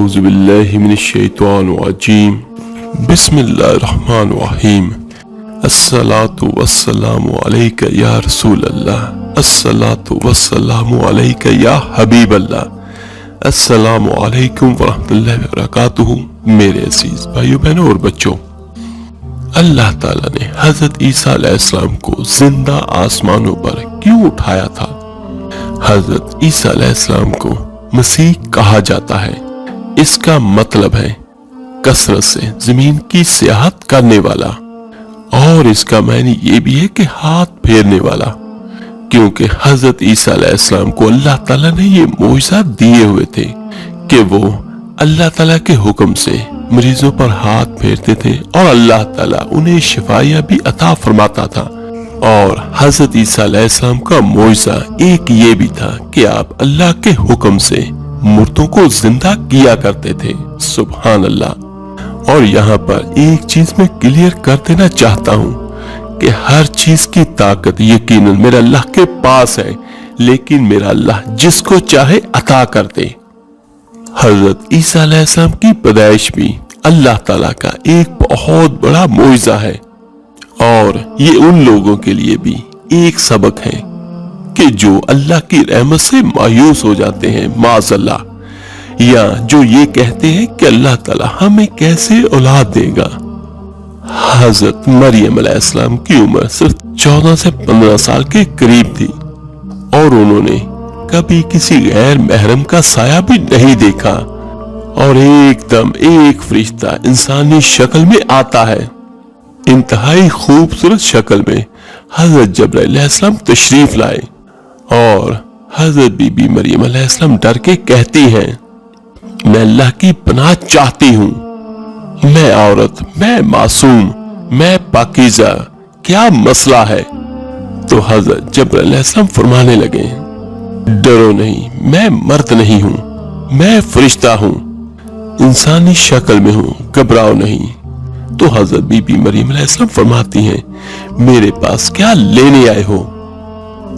أعوذ بالله من الشيطان الرجيم بسم الله الرحمن الرحيم الصلاة والسلام عليك يا رسول الله الصلاة والسلام عليك يا حبیب اللہ السلام علیکم ورحمۃ اللہ وبرکاتہ۔ میرے عزیز بھائیو بہنوں اور بچوں، اللہ تعالیٰ نے حضرت عیسیٰ علیہ السلام کو زندہ آسمانوں پر کیوں اٹھایا تھا؟ حضرت عیسیٰ علیہ السلام کو مسیح کہا جاتا ہے۔ اس کا مطلب ہے کثرت سے زمین کی سیاحت کرنے والا، اور اس کا معنی یہ بھی ہے کہ ہاتھ پھیرنے والا، کیونکہ حضرت عیسیٰ علیہ السلام کو اللہ تعالیٰ نے یہ معجزہ دیے ہوئے تھے کہ وہ اللہ تعالیٰ کے حکم سے مریضوں پر ہاتھ پھیرتے تھے اور اللہ تعالیٰ انہیں شفائیاں بھی عطا فرماتا تھا۔ اور حضرت عیسیٰ علیہ السلام کا معجزہ ایک یہ بھی تھا کہ آپ اللہ کے حکم سے مردوں کو زندہ کیا کرتے تھے۔ سبحان اللہ۔ اور یہاں پر ایک چیز میں کلیئر کر دینا چاہتا ہوں کہ ہر چیز کی طاقت یقیناً میرا اللہ کے پاس ہے، لیکن میرا اللہ جس کو چاہے عطا کر دے۔ حضرت عیسیٰ علیہ السلام کی پیدائش بھی اللہ تعالیٰ کا ایک بہت بڑا معجزہ ہے، اور یہ ان لوگوں کے لیے بھی ایک سبق ہے کہ جو اللہ کی رحمت سے مایوس ہو جاتے ہیں معاذ اللہ، یا جو یہ کہتے ہیں کہ اللہ تعالیٰ ہمیں کیسے اولاد دے گا۔ حضرت مریم علیہ السلام کی عمر صرف 14 سے 15 سال کے قریب تھی، اور انہوں نے کبھی کسی غیر محرم کا سایہ بھی نہیں دیکھا، اور ایک دم ایک فرشتہ انسانی شکل میں آتا ہے، انتہائی خوبصورت شکل میں حضرت جبرائیل علیہ السلام تشریف لائے، اور حضرت بی بی مریم علیہ السلام ڈر کے کہتی ہیں، میں اللہ کی پناہ چاہتی ہوں، میں عورت، میں معصوم، میں پاکیزہ، کیا مسئلہ ہے؟ تو حضرت جبرائیل علیہ السلام فرمانے لگے، ڈرو نہیں، میں مرد نہیں ہوں، میں فرشتہ ہوں، انسانی شکل میں ہوں، گھبراؤ نہیں۔ تو حضرت بی بی مریم علیہ السلام فرماتی ہیں، میرے پاس کیا لینے آئے ہو؟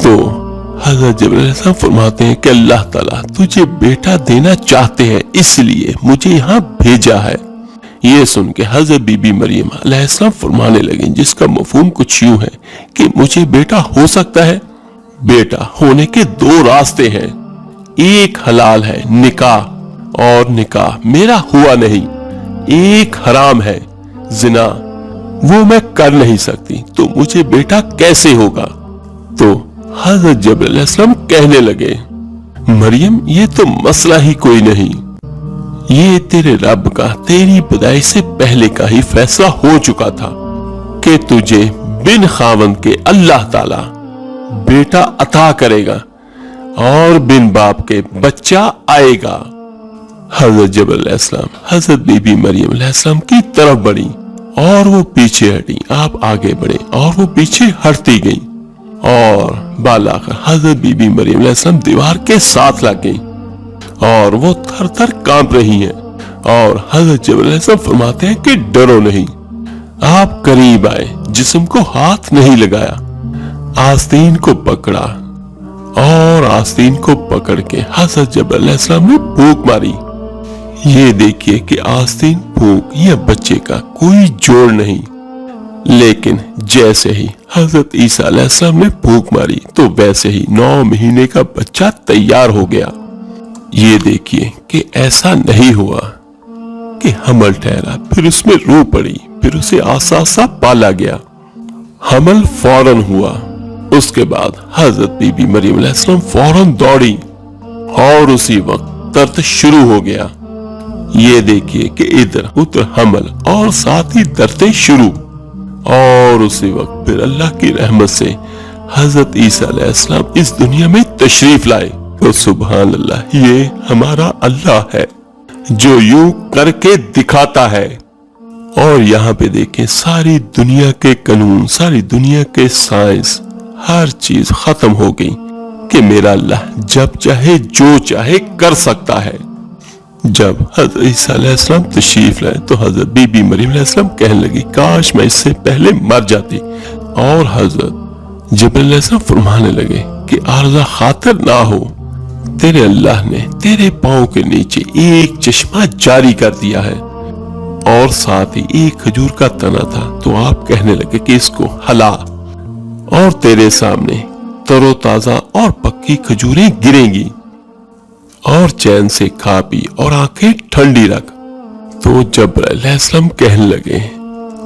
تو حضرت جبرائیل علیہ السلام فرماتے ہیں کہ اللہ تعالیٰ تجھے بیٹا دینا چاہتے ہیں، اس لیے مجھے یہاں بھیجا ہے۔ یہ سن کے حضرت بی بی مریم علیہ السلام فرمانے لگیں، جس کا مفہوم کچھ یوں ہے کہ مجھے بیٹا ہو سکتا ہے؟ بیٹا ہونے کے دو راستے ہیں، ایک حلال ہے نکاح، اور نکاح میرا ہوا نہیں، ایک حرام ہے زنا، وہ میں کر نہیں سکتی، تو مجھے بیٹا کیسے ہوگا؟ تو حضرت جبرائیل علیہ السلام کہنے لگے، مریم یہ تو مسئلہ ہی کوئی نہیں، یہ تیرے رب کا تیری پیدائش سے پہلے کا ہی فیصلہ ہو چکا تھا کہ تجھے بن خاوند کے اللہ تعالی بیٹا عطا کرے گا، اور بن باپ کے بچہ آئے گا۔ حضرت جبرائیل علیہ السلام حضرت بی بی مریم علیہ السلام کی طرف بڑھی، اور وہ پیچھے ہٹی، آپ آگے بڑھے اور وہ پیچھے ہٹتی گئی، اور بالا کر حضرت بی بی مریم علیہ السلام دیوار کے ساتھ لگ گئی، اور وہ تھر تھر کانپ رہی ہیں، اور حضرت جبرائیل علیہ السلام فرماتے ہیں کہ ڈرو نہیں۔ آپ قریب آئے، جسم کو ہاتھ نہیں لگایا، آستین کو پکڑا، اور آستین کو پکڑ کے حضرت جبرائیل علیہ السلام نے پھونک ماری۔ یہ دیکھیے کہ آستین، پھونک یا بچے کا کوئی جوڑ نہیں، لیکن جیسے ہی حضرت عیسیٰ علیہ السلام نے پھونک ماری تو ویسے ہی 9 مہینے کا بچہ تیار ہو گیا۔ یہ دیکھیے کہ ایسا نہیں ہوا کہ حمل ٹھہرا، پھر اس میں روح پڑی، پھر اسے آہستہ آہستہ پالا گیا، حمل فوراً ہوا۔ اس کے بعد حضرت بی بی مریم علیہ السلام فوراً دوڑی، اور اسی وقت درد شروع ہو گیا۔ یہ دیکھیے کہ ادھر ادھر حمل اور ساتھ ہی دردیں شروع، اور اسی وقت پھر اللہ کی رحمت سے حضرت عیسیٰ علیہ السلام اس دنیا میں تشریف لائے۔ تو سبحان اللہ، یہ ہمارا اللہ ہے جو یوں کر کے دکھاتا ہے۔ اور یہاں پہ دیکھیں، ساری دنیا کے قانون، ساری دنیا کے سائنس، ہر چیز ختم ہو گئی کہ میرا اللہ جب چاہے جو چاہے کر سکتا ہے۔ جب حضرت عیسیٰ علیہ السلام تشریف لائے تو حضرت بی بی مریم علیہ السلام کہنے لگی، کاش میں اس سے پہلے مر جاتی، اور حضرت جبرائیل علیہ السلام فرمانے لگے کہ عارضہ خاطر نہ ہو، तेरे अल्लाह ने तेरे पांव के नीचे एक चश्मा जारी कर दिया है और साथ ही एक खजूर का तना था, तो आप कहने लगे कि इसको हला और तेरे सामने तरोताजा और पक्की खजूरें गिरेंगी और चैन से खा पी और आंखें ठंडी रख। तो जब्राइल अलैहिस्सलाम कहने लगे,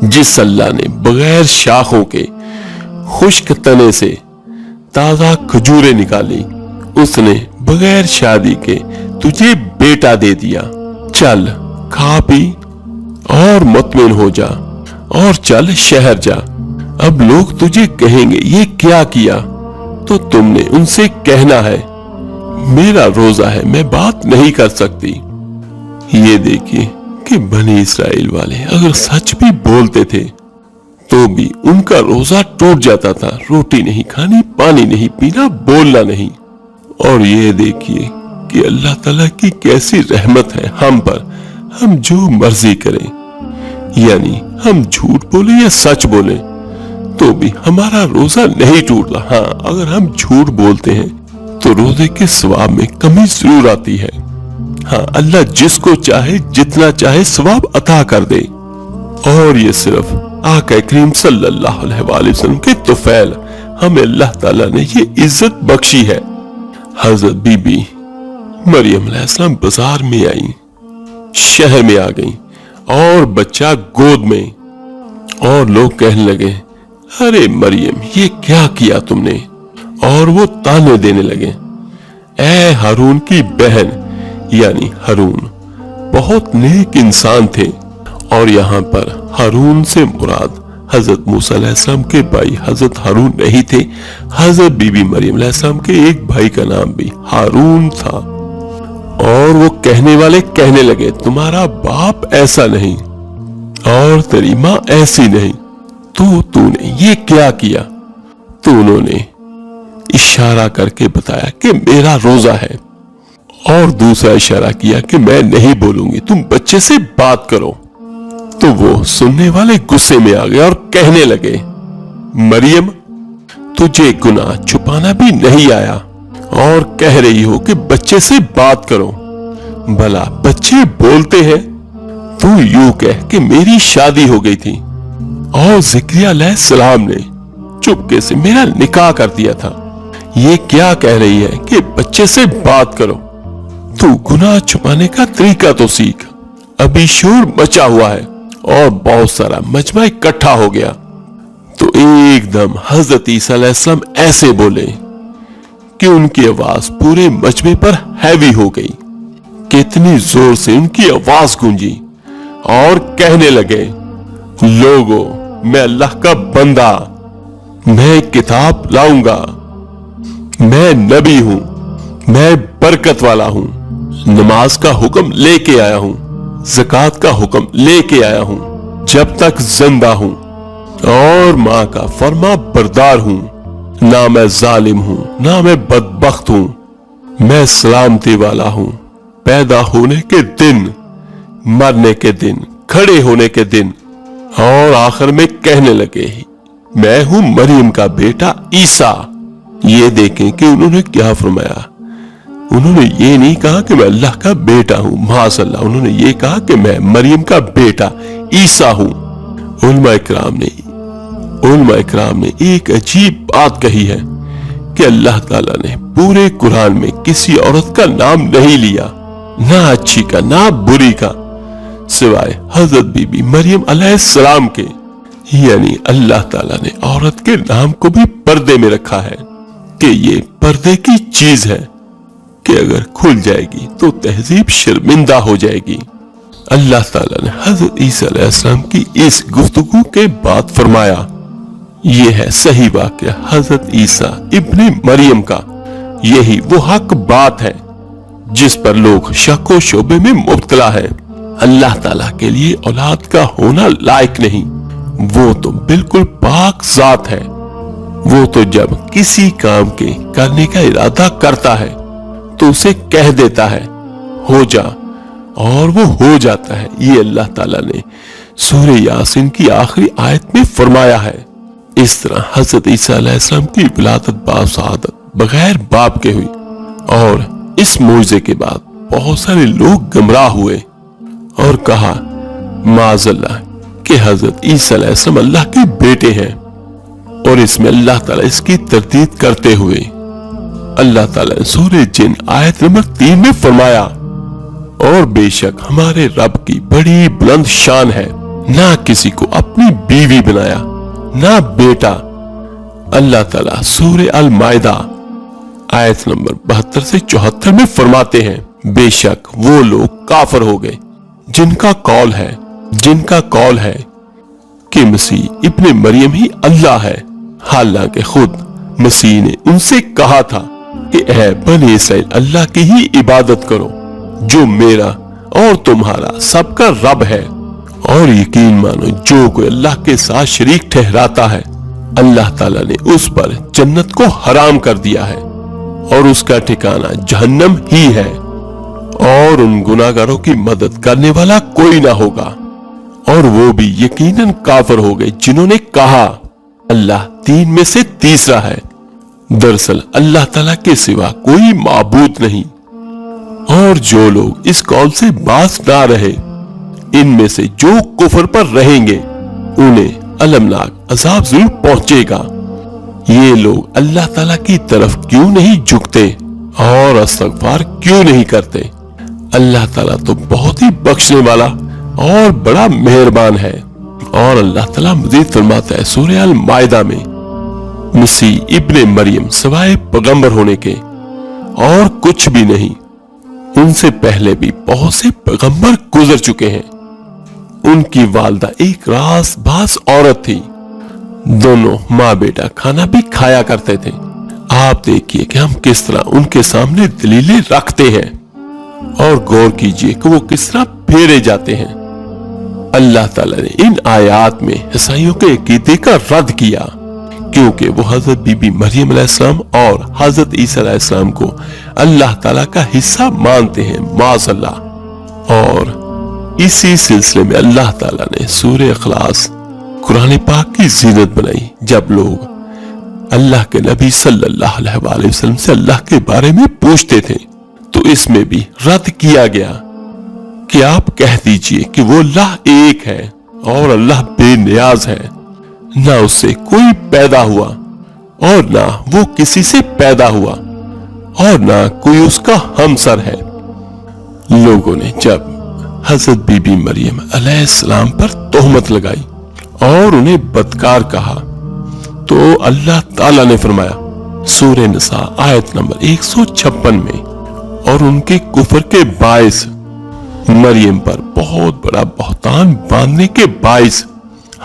जिस अल्लाह ने बगैर शाखों के खुश्क तने से ताजा खजूरें निकाली, उसने बगैर शादी के तुझे बेटा दे दिया। चल खा पी और मुतमिन हो जा और चल शहर जा। अब लोग तुझे कहेंगे ये क्या किया, तो तुमने उनसे कहना है मेरा रोजा है, मैं बात नहीं कर सकती। ये देखिए कि बनी इस्राएल वाले अगर सच भी बोलते थे तो भी उनका रोजा टूट जाता था। रोटी नहीं खानी, पानी नहीं पीना, बोलना नहीं। और ये देखिए कि अल्लाह ताला की कैसी रहमत है हम पर, हम जो मर्जी करें, यानी हम झूठ बोले या सच बोले तो भी हमारा रोजा नहीं टूटता। हाँ, अगर हम झूठ बोलते हैं तो रोजे के सवाब में कमी जरूर आती है। हाँ, अल्लाह जिसको चाहे जितना चाहे सवाब अता कर दे। और ये सिर्फ आका करीम सल्लल्लाहु अलैहि वसल्लम के तुफैल हमें अल्लाह ताला ने ये इज्जत बख्शी है। हजरत बीबी मरियम अलैहिस्सलाम बाजार में आई, शहर में आ गई और बच्चा गोद में, और लोग कहने लगे, अरे मरियम ये क्या किया तुमने? और वो ताने देने लगे। ए हारून की बहन, यानी हारून बहुत नेक इंसान थे। और यहाँ पर हारून से मुराद हजरत मूसा अलैहिस्सलाम के भाई हजरत हारून नहीं थे। हजरत बीबी मरियम अलैहिस्सलाम के एक भाई का नाम भी हारून था। और वो कहने वाले कहने लगे, तुम्हारा बाप ऐसा नहीं और तेरी माँ ऐसी नहीं, तो तूने ये क्या किया? तो उन्होंने इशारा करके बताया कि मेरा रोजा है, और दूसरा इशारा किया कि मैं नहीं बोलूंगी, तुम बच्चे से बात करो। तो वो सुनने वाले गुस्से में आ गए और कहने लगे, मरियम तुझे गुनाह छुपाना भी नहीं आया और कह रही हो कि बच्चे से बात करो। भला बच्चे बोलते हैं? तू यूं कह कि मेरी शादी हो गई थी और ज़िक्रिया अलैहिस्सलाम ने चुपके से मेरा निकाह कर दिया था। ये क्या कह रही है कि बच्चे से बात करो? तू गुनाह छुपाने का तरीका तो सीख। अभी शोर मचा हुआ है और बहुत सारा मजमा इकट्ठा हो गया। तो एकदम हजरत ईसा अलैहिस्सलाम ऐसे बोले कि उनकी आवाज पूरे मजमे पर हैवी हो गई। कितनी जोर से उनकी आवाज गूंजी और कहने लगे, लोगों मैं अल्लाह का बंदा, मैं किताब लाऊंगा, मैं नबी हूं, मैं बरकत वाला हूं, नमाज का हुक्म लेके आया हूं, ज़कात का हुक्म लेके आया हूं जब तक जिंदा हूं, और माँ का फरमा बरदार हूं। ना मैं जालिम हूं ना मैं बदबख्त हूं, मैं सलामती वाला हूं। पैदा होने के दिन, मरने के दिन, खड़े होने के दिन। और आखिर में कहने लगे, मैं हूं मरियम का बेटा ईसा। ये देखें कि उन्होंने क्या फरमाया। उन्होंने ये नहीं कहा कि मैं अल्लाह का बेटा हूं, माशाअल्लाह, उन्होंने ये कहा कि मैं मरियम का बेटा ईसा हूं। उलमा इकराम ने एक अजीब बात कही है कि अल्लाह ताला ने पूरे कुरान में किसी औरत का नाम नहीं लिया, ना अच्छी का ना बुरी का, सिवाय हजरत बीबी मरियम अलैहिस्सलाम के। यानी अल्लाह ताला ने औरत के नाम को भी पर्दे में रखा है कि ये पर्दे की चीज है कि अगर खुल जाएगी तो तहजीब शर्मिंदा हो जाएगी। अल्लाह ताला ने हजरत ईसा अलैहिस्सलाम की इस गुफ्तगू के बाद फरमाया, ये है सही वाक़या हजरत ईसा इब्ने मरियम का। यही वो हक बात है जिस पर लोग शक व शोबे में मुब्तला है। अल्लाह ताला के लिए औलाद का होना लायक नहीं, वो तो बिल्कुल पाक जात है। वो तो जब किसी काम के करने का इरादा करता है तो उसे कह देता है हो जा, और वो हो जाता है। ये अल्लाह ताला ने सूरह यासीन की आखिरी आयत में फरमाया है। इस तरह हजरत ईसा अलैहिस्सलाम की विलादत बासादत बगैर बाप के हुई और इस मोइज़े के बाद बहुत सारे लोग गुमराह हुए और कहा माज़अल्लाह कि हजरत ईसा अलैहिस्सलाम अल्लाह के बेटे हैं, और इसमें अल्लाह ताला इसकी तरदीद करते हुए अल्लाह ताला ने सूरह जिन आयत नंबर 3 में फरमाया, और बेशक हमारे रब की बड़ी बुलंद शान है, ना किसी को अपनी बीवी बनाया ना बेटा। अल्लाह ताला सूरह अल माइदा आयत नंबर 72 से 74 में फरमाते हैं, बेशक वो लोग काफिर हो गए जिनका कौल है कि मसीह इब्ने मरियम ही अल्लाह है, हालांकि खुद मसीह ने उनसे कहा था कि ऐ बनी इसराइल अल्लाह की ही इबादत करो जो मेरा और तुम्हारा सबका रब है, और यकीन मानो जो कोई अल्लाह के साथ शरीक ठहराता है अल्लाह ताला ने उस पर जन्नत को हराम कर दिया है और उसका ठिकाना जहन्नम ही है, और उन गुनाहगारों की मदद करने वाला कोई ना होगा। और वो भी यकीनन काफिर हो गए जिन्होंने कहा अल्लाह 3 में से तीसरा है। दरअसल अल्लाह ताला के सिवा कोई माबूद नहीं, और जो लोग इस कौल से बाज ना रहे, इनमें से जो कुफर पर रहेंगे उन्हें अलमनाक अजाब जरूर पहुंचेगा। ये लोग अल्लाह ताला की तरफ क्यों नहीं झुकते और इस्तगफार क्यों नहीं करते? अल्लाह ताला तो बहुत ही बख्शने वाला और बड़ा मेहरबान है। और अल्लाह ताला मजीद फरमाता है सूरह अल माइदा में, मसीह इब्ने मरियम सवाए पैगंबर होने के और कुछ भी नहीं, उनसे पहले भी बहुत से पैगंबर गुजर चुके हैं। उनकी वालदा एक रासबाज औरत थी, दोनों माँ बेटा खाना भी खाया करते थे। आप देखिए कि हम किस तरह उनके सामने दलीलें रखते हैं, और गौर कीजिए कि वो किस तरह फेरे जाते हैं। अल्लाह ताला ने इन आयात में ईसाइयों के अकीदे का रद्द किया, क्योंकि वो हजरत बीबी मरियम अलैहिस्सलाम और हजरत ईसा अलैहिस्सलाम को अल्लाह ताला का हिस्सा मानते हैं, माज़अल्लाह। और इसी सिलसिले में अल्लाह ताला ने सूरह इखलास कुरान पाक की जीनत बनाई। जब लोग अल्लाह के नबी सल्लल्लाहु अलैहि वसल्लम से अल्लाह के बारे में पूछते थे, तो इसमें भी रद्द किया गया कि आप कह दीजिए कि वो अल्लाह एक है और अल्लाह बेनियाज है, ना उससे कोई पैदा हुआ और ना वो किसी से पैदा हुआ, और ना कोई उसका हमसर है। लोगों ने जब हजरत बीबी मरियम अलैहिस्सलाम पर तोहमत लगाई और उन्हें बदकार कहा, तो अल्लाह ताला ने फरमाया सूरह निसा आयत नंबर 156 में, और उनके कुफर के बाइस मरियम पर बहुत बड़ा बहतान बांधने के बाइस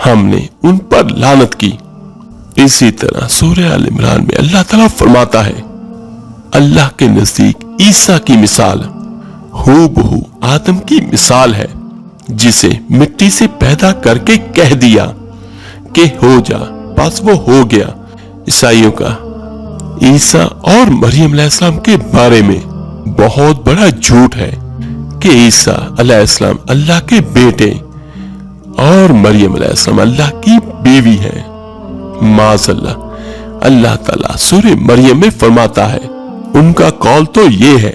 हमने उन पर लानत की। इसी तरह सूरह अल इमरान में अल्लाह ताला फरमाता है, अल्लाह के नजदीक ईसा की मिसाल हूबहू आदम की मिसाल है, जिसे मिट्टी से पैदा करके कह दिया कि हो जा, बस वो हो गया। ईसाइयों का ईसा और मरियम अलैहिस्सलाम के बारे में बहुत बड़ा झूठ है कि ईसा अलैहिस्सलाम अल्लाह के बेटे और मरियम अलैहिस्सलाम अल्लाह की बीवी है, माज़अल्लाह। अल्लाह ताला सूरह मरियम में फरमाता है, उनका कौल तो ये है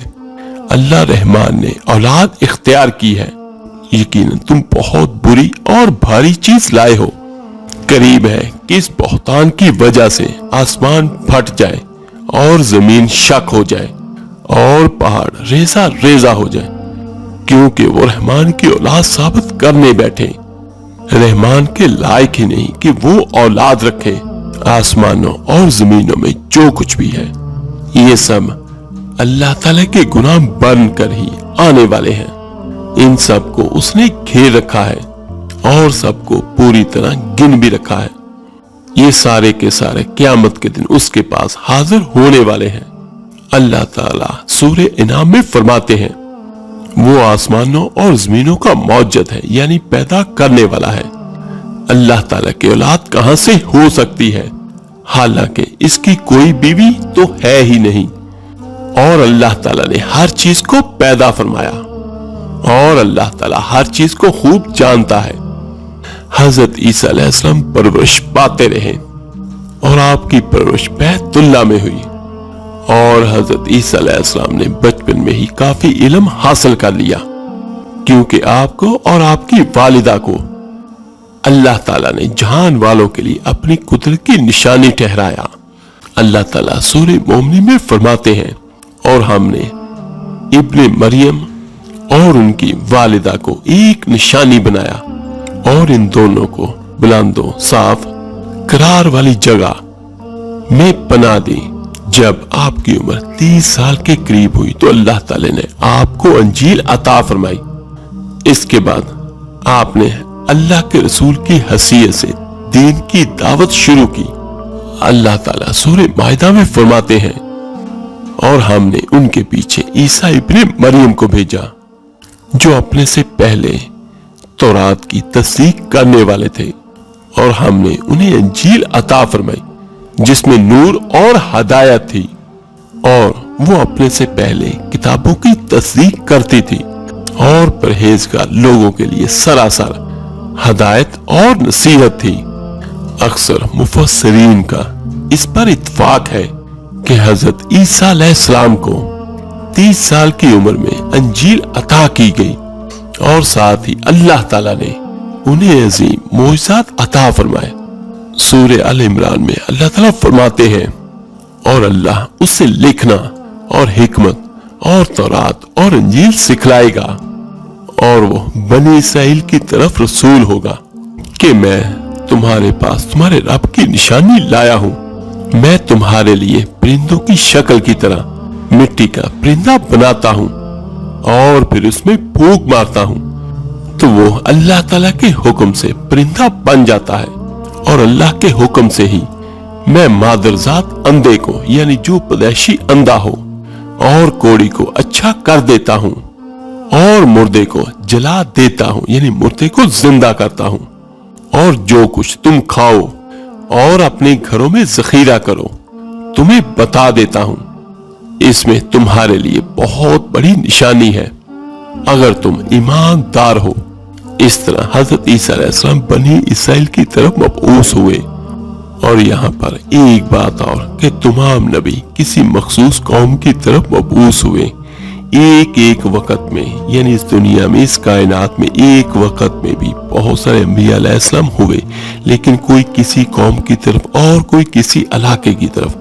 अल्लाह रहमान ने औलाद इख्तियार की है, यकीनन तुम बहुत बुरी और भारी चीज लाए हो। करीब है कि इस बहतान की वजह से आसमान फट जाए और जमीन शक हो जाए और पहाड़ रेजा रेजा हो जाए, क्योंकि वो रहमान की औलाद साबित करने बैठे। रहमान के लायक ही नहीं कि वो औलाद रखे। आसमानों और जमीनों में जो कुछ भी है, ये सब अल्लाह ताला के गुनाह बनकर ही आने वाले हैं। इन सब को उसने घेर रखा है और सबको पूरी तरह गिन भी रखा है। ये सारे के सारे क़यामत के दिन उसके पास हाजिर होने वाले हैं। अल्लाह ताला सूरह इनाम में फरमाते हैं, वो आसमानों और जमीनों का मौजूद है, यानी पैदा करने वाला है। अल्लाह ताला की औलाद कहां से हो सकती है, हालांकि इसकी कोई बीवी तो है ही नहीं। और अल्लाह ताला ने हर चीज को पैदा फरमाया और अल्लाह ताला हर चीज को खूब जानता है। हजरत ईसा अलैहिस्सलाम परवरिश पाते रहे और आपकी परवरिश बैतुल्लाह में हुई اور حضرت عیسیٰ علیہ السلام نے بچپن میں ہی کافی علم حاصل کر لیا، کیونکہ آپ کو اور آپ کی والدہ کو اللہ تعالیٰ نے جہان والوں کے لیے اپنی قدرت کی نشانی ٹھہرایا۔ اللہ تعالیٰ سورہ مومنین میں فرماتے ہیں، اور ہم نے ابن مریم اور ان کی والدہ کو ایک نشانی بنایا، اور ان دونوں کو بلند و صاف قرار والی جگہ میں پناہ دی۔ جب آپ کی عمر 30 سال کے قریب ہوئی تو اللہ تعالی نے آپ کو انجیل عطا فرمائی۔ اس کے بعد آپ نے اللہ کے رسول کی حیثیت سے دین کی دعوت شروع کی۔ اللہ تعالیٰ سورہ مائدہ میں فرماتے ہیں، اور ہم نے ان کے پیچھے عیسیٰ ابن مریم کو بھیجا، جو اپنے سے پہلے تورات کی تصدیق کرنے والے تھے، اور ہم نے انہیں انجیل عطا فرمائی جس میں نور اور ہدایت تھی، اور وہ اپنے سے پہلے کتابوں کی تصدیق کرتی تھی، اور پرہیزگار لوگوں کے لیے سراسر ہدایت اور نصیحت تھی۔ اکثر مفسرین کا اس پر اتفاق ہے کہ حضرت عیسیٰ علیہ السلام کو 30 سال کی عمر میں انجیل عطا کی گئی، اور ساتھ ہی اللہ تعالیٰ نے انہیں عظیم معجزات عطا فرمائے۔ سورہ آل عمران میں اللہ تعالیٰ فرماتے ہیں، اور اللہ اس سے لکھنا اور حکمت اور تورات اور انجیل سکھلائے گا، اور وہ بنی اسرائیل کی طرف رسول ہوگا کہ میں تمہارے پاس تمہارے رب کی نشانی لایا ہوں۔ میں تمہارے لیے پرندوں کی شکل کی طرح مٹی کا پرندہ بناتا ہوں، اور پھر اس میں پھونک مارتا ہوں تو وہ اللہ تعالیٰ کے حکم سے پرندہ بن جاتا ہے، اور اللہ کے حکم سے ہی میں مادرزاد اندھے کو، یعنی جو پیدائشی اندھا ہو، اور کوڑی کو اچھا کر دیتا ہوں، اور مردے کو جلا دیتا ہوں، یعنی مردے کو زندہ کرتا ہوں، اور جو کچھ تم کھاؤ اور اپنے گھروں میں ذخیرہ کرو تمہیں بتا دیتا ہوں۔ اس میں تمہارے لیے بہت بڑی نشانی ہے اگر تم ایماندار ہو۔ اس طرح حضرت عیسیٰ علیہ السلام بنی اسرائیل کی طرف مبعوث ہوئے۔ اور یہاں پر ایک بات اور کہ تمام نبی کسی مخصوص قوم کی طرف مبعوث ہوئے، ایک وقت میں، یعنی اس دنیا میں، اس کائنات میں ایک وقت میں بھی بہت سارے انبیاء علیہ السلام ہوئے، لیکن کوئی کسی قوم کی طرف اور کوئی کسی علاقے کی طرف،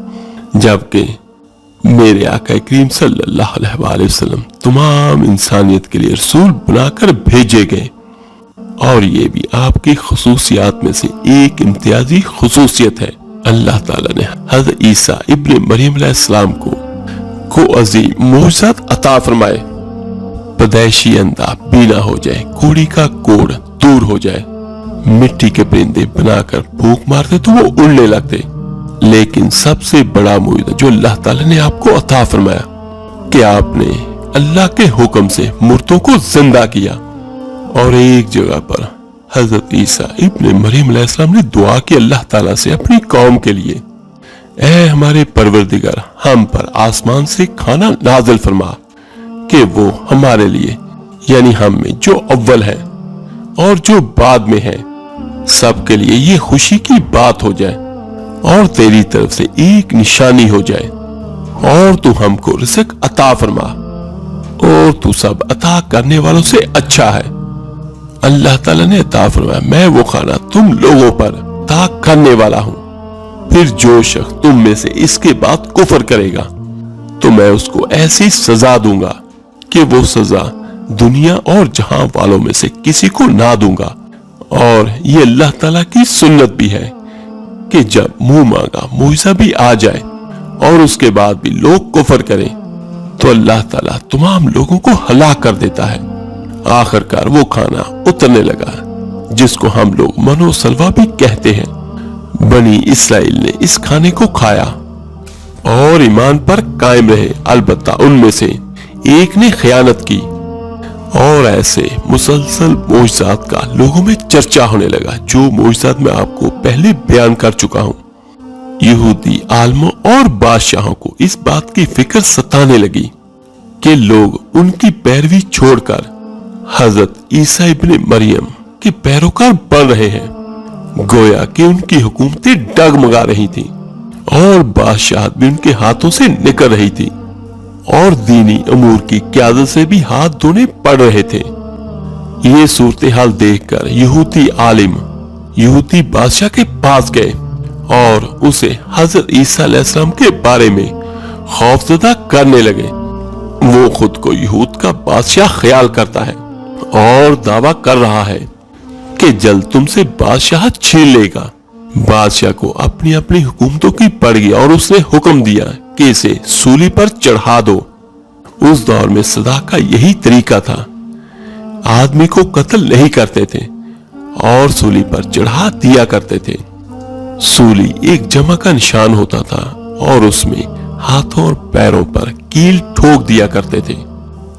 جبکہ میرے آقا کریم صلی اللہ علیہ وآلہ وسلم تمام انسانیت کے لیے رسول بنا کر بھیجے گئے۔ اور یہ بھی آپ کی خصوصیات میں سے ایک امتیازی خصوصیت ہے۔ اللہ تعالیٰ نے حضرت عیسیٰ ابن مریم علیہ السلام کو عظیم معجزات عطا فرمائے۔ پیدائشی اندھا بینا ہو جائے، کوڑی کا کوڑ دور ہو جائے، مٹی کے پرندے بنا کر پھونک مارتے تو وہ اڑنے لگتے۔ لیکن سب سے بڑا معجزہ جو اللہ تعالیٰ نے آپ کو عطا فرمایا کہ آپ نے اللہ کے حکم سے مردوں کو زندہ کیا۔ اور ایک جگہ پر حضرت عیسیٰ ابن مریم علیہ السلام نے دعا کی اللہ تعالیٰ سے اپنی قوم کے لیے، اے ہمارے پروردگار، ہم پر آسمان سے کھانا نازل فرما کہ وہ ہمارے لیے، یعنی ہم میں جو اول ہے اور جو بعد میں ہے، سب کے لیے یہ خوشی کی بات ہو جائے، اور تیری طرف سے ایک نشانی ہو جائے، اور تو ہم کو رزق عطا فرما، اور تو سب عطا کرنے والوں سے اچھا ہے۔ اللہ تعالیٰ نے عطا فرمایا، میں وہ کھانا تم لوگوں پر عطا کرنے والا ہوں، پھر جو شخص تم میں سے اس کے بعد کفر کرے گا تو میں اس کو ایسی سزا دوں گا کہ وہ سزا دنیا اور جہاں والوں میں سے کسی کو نہ دوں گا۔ اور یہ اللہ تعالیٰ کی سنت بھی ہے کہ جب منہ مانگا معجزہ بھی آ جائے اور اس کے بعد بھی لوگ کفر کریں تو اللہ تعالیٰ تمام لوگوں کو ہلاک کر دیتا ہے۔ آخر کار وہ کھانا اترنے لگا جس کو ہم لوگ منو سلوا بھی کہتے ہیں۔ بنی اسرائیل نے اس کھانے کو کھایا اور ایمان پر قائم رہے، البتہ ان میں سے ایک نے خیانت کی، اور ایسے مسلسل معجزات کا لوگوں میں چرچا ہونے لگا، جو معجزات میں آپ کو پہلے بیان کر چکا ہوں۔ یہودی عالموں اور بادشاہوں کو اس بات کی فکر ستانے لگی کہ لوگ ان کی پیروی چھوڑ کر حضرت عیسیٰ ابن مریم کے پیروکار بن رہے ہیں، گویا کہ ان کی حکومتیں ڈگمگا رہی تھیں، اور बादशाहत भी उनके हाथों से निकल रही थी और दीनी अमूर की क़यादत से भी हाथ धोने पड़ रहे थे। ये सूरत हाल देखकर यहूदी आलिम यहूदी बादशाह के पास गए और उसे हजरत ईसा अलैहिस्सलाम के बारे में खौफजदा करने लगे। वो खुद को यहूद का बादशाह ख्याल करता है और दावा कर रहा है कि जल्द तुमसे बादशाह छीन लेगा। बादशाह को अपनी अपनी हुकूमतों की पड़ गई और उसने हुक्म दिया कि इसे सूली पर चढ़ा दो। उस दौर में सदा का यही तरीका था, आदमी को कत्ल नहीं करते थे और सूली पर चढ़ा दिया करते थे। सूली एक जमा का निशान होता था और उसमें हाथों और पैरों पर कील ठोक दिया करते थे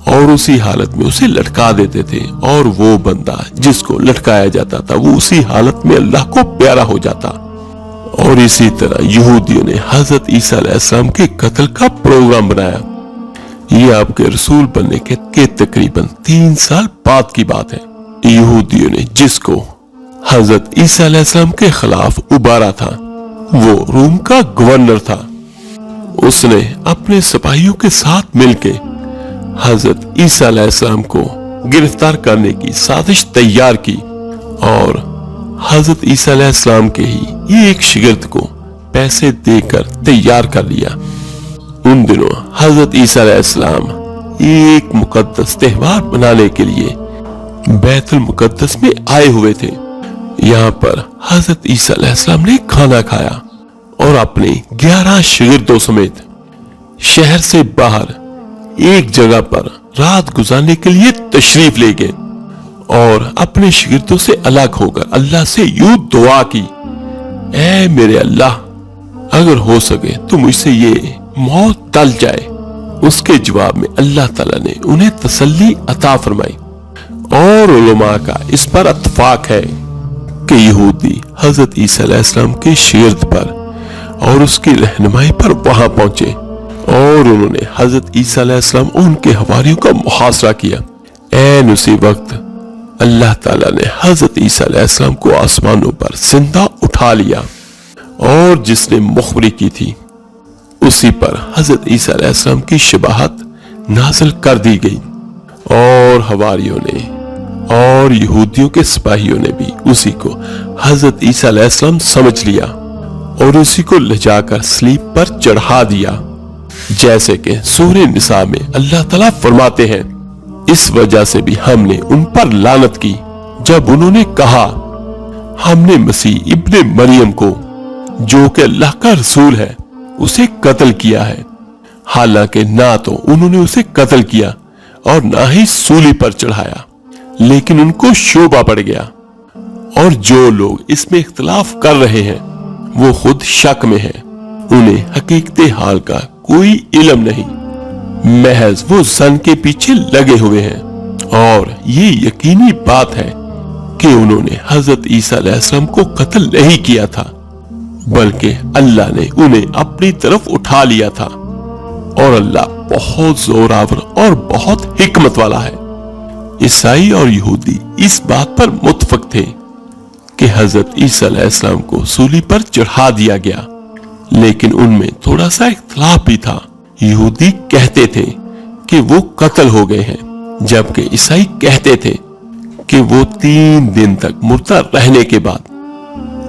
और उसी हालत में उसे लटका देते थे और वो बंदा जिसको लटकाया जाता था वो उसी हालत में अल्लाह को प्यारा हो जाता। और इसी तरह यहूदियों ने हजरत ईसा अलैहिस्सलाम के कत्ल का प्रोग्राम बनाया। ये आपके रसूल बनने के तकरीबन 3 साल बाद की बात है। यहूदियों ने जिसको हजरत ईसा अलैहिस्सलाम के खिलाफ उबारा था वो रोम का गवर्नर था। उसने अपने सिपाहियों के साथ मिलकर हजरत ईसा अलैहिस्सलाम को गिरफ्तार करने की साजिश तैयार की और हजरत ईसा अलैहिस्सलाम के ही एक शिगिर्द को पैसे देकर तैयार कर लिया। उन दिनों हजरत ईसा अलैहिस्सलाम एक मुकद्दस त्योहार मनाने के लिए बैतुल मुकद्दस में आए हुए थे। यहाँ पर हजरत ईसा अलैहिस्सलाम ने खाना खाया और अपने 11 शिगिर्दों समेत शहर से बाहर एक जगह पर रात गुजारने के लिए तशरीफ ले गए और अपने शिगिर्दों से अलग होकर अल्लाह से यूं दुआ की, ऐ मेरे अल्लाह, अगर हो सके तो मुझसे ये मौत टल जाए। उसके जवाब में अल्लाह ताला ने उन्हें तसल्ली अता फरमाई और उलमा का इस पर इत्तेफाक है कि यहूदी हजरत ईसा अलैहिस्सलाम के शिगिर्द पर और उसकी रहनुमाई पर वहां पहुंचे और उन्होंने हजरत ईसा अलैहिस्सलाम और उनके हवारियों का मुहासरा किया। ऐन उसी वक्त अल्लाह ताला ने हजरत ईसा अलैहिस्सलाम को आसमानों पर जिंदा उठा लिया और जिसने मुखबरी की थी उसी पर हजरत ईसा अलैहिस्सलाम की शबाहत नाजिल कर दी गई और हवारियों ने और यहूदियों के सिपाहियों ने भी उसी को हजरत ईसा अलैहिस्सलाम समझ लिया और उसी को ले जाकर सलीब पर चढ़ा दिया। जैसे कि सूरह निसा में अल्लाह ताला फरमाते हैं, इस वजह से भी हमने उन पर लानत की जब उन्होंने कहा, हमने मसीह इब्ने मरियम को जो कि अल्लाह का रसूल है उसे कत्ल किया है। हालांकि ना तो उन्होंने उसे कत्ल किया और ना ही सूली पर चढ़ाया, लेकिन उनको शोभा पड़ गया। और जो लोग इसमें इख्तिलाफ कर रहे हैं वो खुद शक में हैं, उन्हें हकीकत हाल का कोई इल्म नहीं, महज वो ज़न के पीछे लगे हुए हैं। और ये यकीनी बात है कि उन्होंने हजरत ईसा अलैहिस्सलाम को कत्ल नहीं किया था, बल्कि अल्लाह ने उन्हें अपनी तरफ उठा लिया था। और अल्लाह बहुत जोरावर और बहुत हिकमत वाला है। ईसाई और यहूदी इस बात पर मुत्तफक थे कि हजरत ईसा अलैहिस्सलाम को सूली पर चढ़ा दिया गया, लेकिन उनमें थोड़ा सा इख्तिलाफ भी था। यहूदी कहते थे कि वो कत्ल हो गए हैं, जबकि ईसाई कहते थे कि वो 3 दिन तक मुर्दा रहने के बाद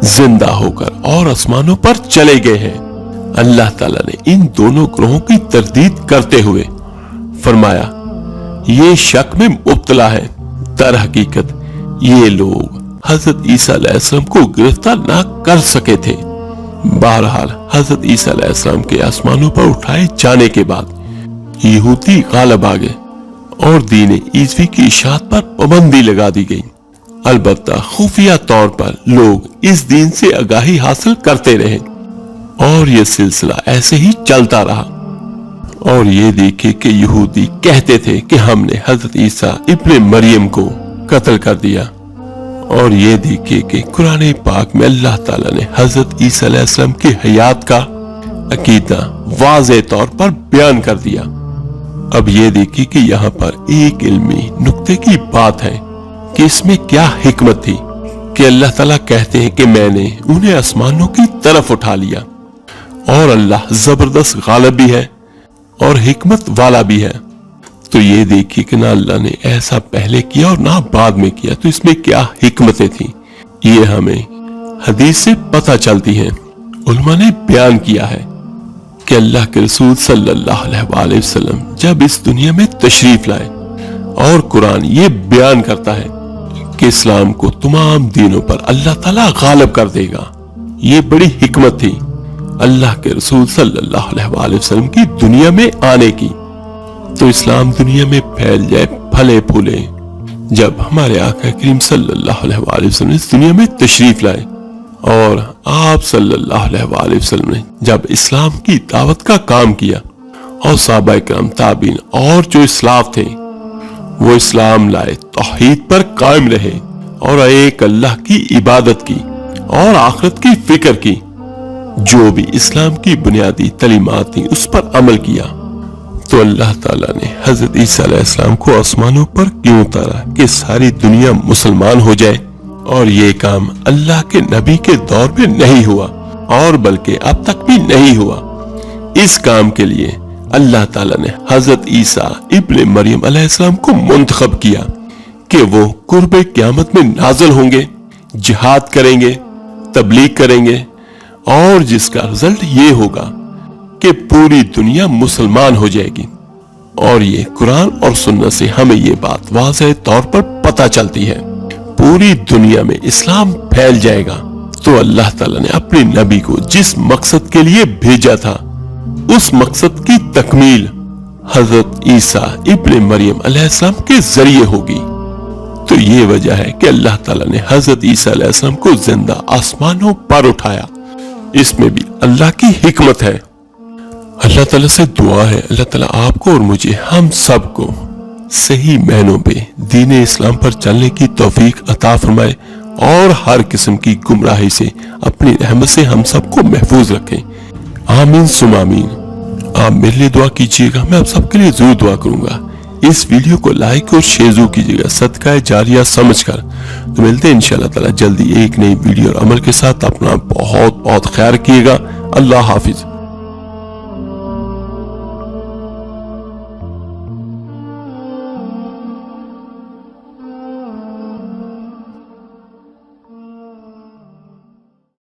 जिंदा होकर और आसमानों पर चले गए हैं। अल्लाह ताला ने इन दोनों ग्रोहों की तरदीद करते हुए फरमाया, ये शक में मुब्तला है। दर हकीकत ये लोग हजरत ईसा अलैहिस्सलाम को गिरफ्तार ना कर सके थे। बहरहाल हजरत ईसा अलैहिस्सलाम के आसमानों पर उठाए जाने के बाद यहूदी गालिब आ गए और दीन ईसवी की इशाअत पर पाबंदी लगा दी गई। अलबत्ता खुफिया तौर पर लोग इस दीन से आगाही हासिल करते रहे और ये सिलसिला ऐसे ही चलता रहा। और ये देखे कि यहूदी कहते थे कि हमने हजरत ईसा इब्ने मरियम को कत्ल कर दिया, और ये देखे कि कुरान पाक में अल्लाह ताला ने हजरत ईसा अलैहिस्सलाम की हयात का अकीदा वाज़े तौर पर बयान कर दिया। अब ये देखिए कि यहाँ पर एक इल्मी नुक्ते की बात है कि इसमें क्या हिकमत थी कि अल्लाह ताला कहते हैं कि मैंने उन्हें आसमानों की तरफ उठा लिया اور اللہ زبردست غالب بھی ہے اور حکمت والا بھی ہے۔ تو یہ دیکھیے کہ نہ اللہ نے ایسا پہلے کیا اور نہ بعد میں کیا، تو اس میں کیا حکمتیں تھیں، یہ ہمیں حدیث سے پتہ چلتی ہیں۔ علماء نے بیان کیا ہے کہ اللہ کے رسول صلی اللہ علیہ وآلہ وسلم جب اس دنیا میں تشریف لائے، اور قرآن یہ بیان کرتا ہے کہ اسلام کو تمام دینوں پر اللہ تعالیٰ غالب کر دے گا۔ یہ بڑی حکمت تھی اللہ کے رسول صلی اللہ علیہ وآلہ وسلم کی دنیا میں آنے کی، تو اسلام دنیا میں پھیل جائے، پھلے پھولے۔ جب ہمارے آقا کریم صلی اللہ علیہ وآلہ وسلم اس دنیا میں تشریف لائے، اور آپ صلی اللہ علیہ وآلہ وسلم نے جب اسلام کی دعوت کا کام کیا، اور صحابہ کرام، تابعین اور جو اسلاف تھے وہ اسلام لائے، توحید پر قائم رہے، اور ایک اللہ کی عبادت کی اور آخرت کی فکر کی، جو بھی اسلام کی بنیادی تعلیمات تھیں اس پر عمل کیا، تو اللہ تعالیٰ نے حضرت عیسیٰ علیہ السلام کو آسمانوں پر کیوں اتارا کہ ساری دنیا مسلمان ہو جائے۔ اور یہ کام اللہ کے نبی کے دور میں نہیں ہوا، اور بلکہ اب تک بھی نہیں ہوا۔ اس کام کے لیے اللہ تعالیٰ نے حضرت عیسیٰ ابن مریم علیہ السلام کو منتخب کیا کہ وہ قرب قیامت میں نازل ہوں گے، جہاد کریں گے، تبلیغ کریں گے، اور جس کا رزلٹ یہ ہوگا کہ پوری دنیا مسلمان ہو جائے گی۔ اور یہ قرآن اور سنت سے ہمیں یہ بات واضح طور پر پتہ چلتی ہے، پوری دنیا میں اسلام پھیل جائے گا۔ تو اللہ تعالیٰ نے اپنے نبی کو جس مقصد کے لیے بھیجا تھا، اس مقصد کی تکمیل حضرت عیسیٰ ابن مریم علیہ السلام کے ذریعے ہوگی۔ تو یہ وجہ ہے کہ اللہ تعالیٰ نے حضرت عیسیٰ علیہ السلام کو زندہ آسمانوں پر اٹھایا۔ اس میں بھی اللہ کی حکمت ہے۔ اللہ تعالیٰ سے دعا ہے اللہ تعالیٰ آپ کو اور مجھے، ہم سب کو صحیح معنوں پہ دین اسلام پر چلنے کی توفیق عطا فرمائے، اور ہر قسم کی گمراہی سے اپنی رحمت سے ہم سب کو محفوظ رکھیں۔ آمین ثم آمین۔ آپ میرے لیے دعا کیجیے گا، میں آپ سب کے لیے ضرور دعا کروں گا۔ اس ویڈیو کو لائک اور شیئر ضرور کیجیے گا صدقہ جاریہ سمجھ کر۔ تو ملتے ہیں انشاءاللہ تعالیٰ جلدی ایک نئی ویڈیو اور عمل کے ساتھ۔ اپنا بہت بہت خیال رکھیے گا۔ اللہ حافظ۔